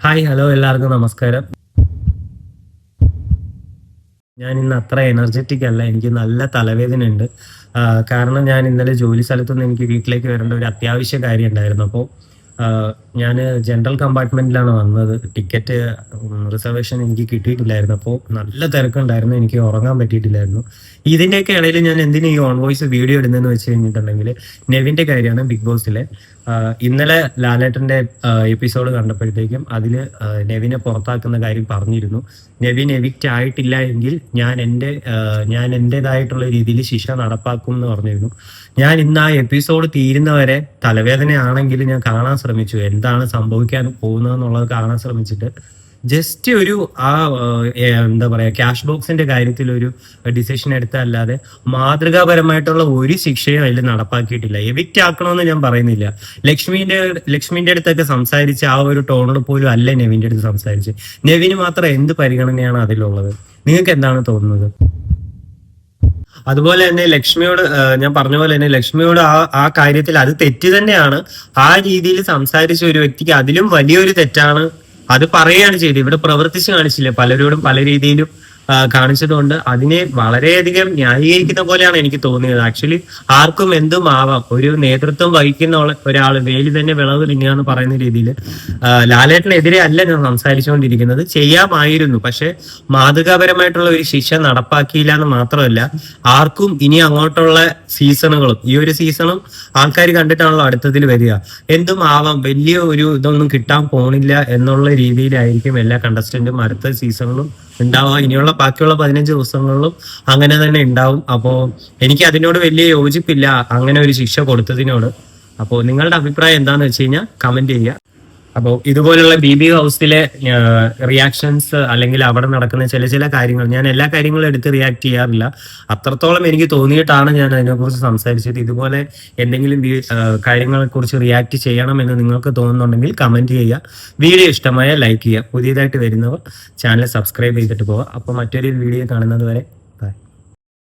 Hi hello എല്ലാവർക്കും നമസ്കാരം. ഞാൻ ഇന്ന് അത്ര എനർജറ്റിക് അല്ല. എനിക്ക് നല്ല തലവേദനയുണ്ട്. കാരണം ഞാൻ ഇന്നലെ ജോലി സ്ഥലത്ത് നിന്ന് എനിക്ക് വീട്ടിലേക്ക് വരേണ്ട ഒരു അത്യാവശ്യ കാര്യം ഉണ്ടായിരുന്നു. അപ്പോൾ ഞാന് ജനറൽ കമ്പാർട്ട്മെന്റിലാണ് വന്നത്. ടിക്കറ്റ് റിസർവേഷൻ എനിക്ക് കിട്ടിയിട്ടില്ലായിരുന്നു. അപ്പോൾ നല്ല തിരക്കുണ്ടായിരുന്നു. എനിക്ക് ഉറങ്ങാൻ പറ്റിയിട്ടില്ലായിരുന്നു. ഇതിന്റെയൊക്കെ ഇടയിൽ ഞാൻ എന്തിനാ ഈ ഓൺ വോയിസ് വീഡിയോ ഇടുന്നതെന്ന് വെച്ച് കഴിഞ്ഞിട്ടുണ്ടെങ്കിൽ നെവിന്റെ കാര്യമാണ്, ബിഗ് ബോസിലെ. ഇന്നലെ ലാലേട്ടന്റെ എപ്പിസോഡ് കണ്ടപ്പോഴത്തേക്കും അതില് നെവിനെ പുറത്താക്കുന്ന കാര്യം പറഞ്ഞിരുന്നു. നെവിൻ എവിക്റ്റ് ആയിട്ടില്ല എങ്കിൽ ഞാൻ എന്റേതായിട്ടുള്ള രീതിയിൽ ശിക്ഷ നടപ്പാക്കും എന്ന് പറഞ്ഞിരുന്നു. ഞാൻ ഇന്ന് ആ എപ്പിസോഡ് തീരുന്നവരെ തലവേദനയാണെങ്കിൽ ഞാൻ കാണാൻ ശ്രമിച്ചു, എന്താണ് സംഭവിക്കാൻ പോകുന്നതെന്നുള്ളത് കാണാൻ ശ്രമിച്ചിട്ട് ജസ്റ്റ് ഒരു എന്താ പറയാ, ക്യാഷ് ബോക്സിന്റെ കാര്യത്തിൽ ഒരു ഡിസിഷൻ എടുത്തല്ലാതെ മാതൃകാപരമായിട്ടുള്ള ഒരു ശിക്ഷയും അതിൽ നടപ്പാക്കിയിട്ടില്ല. എവിക്റ്റ് ആക്കണമെന്ന് ഞാൻ പറയുന്നില്ല. ലക്ഷ്മിന്റെ അടുത്തൊക്കെ സംസാരിച്ച ആ ഒരു ടോണിൽ പോലും അല്ല നെവിന്റെ അടുത്ത് സംസാരിച്ച്. നെവിന് മാത്രം എന്ത് പരിഗണനയാണ് അതിലുള്ളത്? നിങ്ങൾക്ക് എന്താണ് തോന്നുന്നത്? അതുപോലെ തന്നെ ലക്ഷ്മിയോട് ഞാൻ പറഞ്ഞ പോലെ തന്നെ ലക്ഷ്മിയോട് ആ കാര്യത്തിൽ അത് തെറ്റ് തന്നെയാണ്. ആ രീതിയിൽ സംസാരിച്ച ഒരു വ്യക്തിക്ക് അതിലും വലിയൊരു തെറ്റാണ് അത് പറയുകയാണ് ചെയ്തത്. ഇവിടെ പ്രവർത്തിച്ച് കാണിച്ചില്ല, പലരോടും പല രീതിയിലും കാണിച്ചതുകൊണ്ട് അതിനെ വളരെയധികം ന്യായീകരിക്കുന്ന പോലെയാണ് എനിക്ക് തോന്നിയത്. ആക്ച്വലി ആർക്കും എന്തും ആവാം. ഒരു നേതൃത്വം വഹിക്കുന്ന ഒരാൾ വേലി തന്നെ വിളവ് തിന്നുക പറയുന്ന രീതിയിൽ ലാലേട്ടനെതിരെ അല്ല ഞാൻ സംസാരിച്ചുകൊണ്ടിരിക്കുന്നത്. ചെയ്യാമായിരുന്നു, പക്ഷെ മാതൃകാപരമായിട്ടുള്ള ഒരു ശിക്ഷ നടപ്പാക്കിയില്ല എന്ന് മാത്രമല്ല, ആർക്കും ഇനി അങ്ങോട്ടുള്ള സീസണുകളും ഈ ഒരു സീസണും ആൾക്കാർ കണ്ടിട്ടാണല്ലോ അടുത്തതിൽ വരിക. എന്തും ആവാം, വലിയ ഒരു ഇതൊന്നും കിട്ടാൻ പോണില്ല എന്നുള്ള രീതിയിലായിരിക്കും എല്ലാ കണ്ടസ്റ്റന്റും അടുത്ത സീസണിലും ഉണ്ടാവുക. ഇനിയുള്ള ബാക്കിയുള്ള 15 ദിവസങ്ങളിലും അങ്ങനെ തന്നെ ഉണ്ടാവും. അപ്പോൾ എനിക്ക് അതിനോട് വലിയ യോജിപ്പില്ല അങ്ങനെ ഒരു ശിക്ഷ കൊടുത്തതിനോട്. അപ്പോൾ നിങ്ങളുടെ അഭിപ്രായം എന്താണെന്ന് വെച്ച് കഴിഞ്ഞാൽ കമന്റ് ചെയ്യുക. അപ്പോൾ ഇതുപോലുള്ള ബി ഹൗസിലെ റിയാക്ഷൻസ് അല്ലെങ്കിൽ അവിടെ നടക്കുന്ന ചില ചില കാര്യങ്ങൾ, ഞാൻ എല്ലാ കാര്യങ്ങളും എടുത്ത് റിയാക്ട് ചെയ്യാറില്ല. അത്രത്തോളം എനിക്ക് തോന്നിയിട്ടാണ് ഞാൻ അതിനെക്കുറിച്ച് സംസാരിച്ചത്. ഇതുപോലെ എന്തെങ്കിലും കാര്യങ്ങളെ കുറിച്ച് റിയാക്ട് ചെയ്യണമെന്ന് നിങ്ങൾക്ക് തോന്നുന്നുണ്ടെങ്കിൽ കമന്റ് ചെയ്യുക. വീഡിയോ ഇഷ്ടമായ ലൈക്ക് ചെയ്യുക. പുതിയതായിട്ട് വരുന്നവർ ചാനൽ സബ്സ്ക്രൈബ് ചെയ്തിട്ട് പോവുക. അപ്പോൾ മറ്റൊരു വീഡിയോ കാണുന്നത് വരെ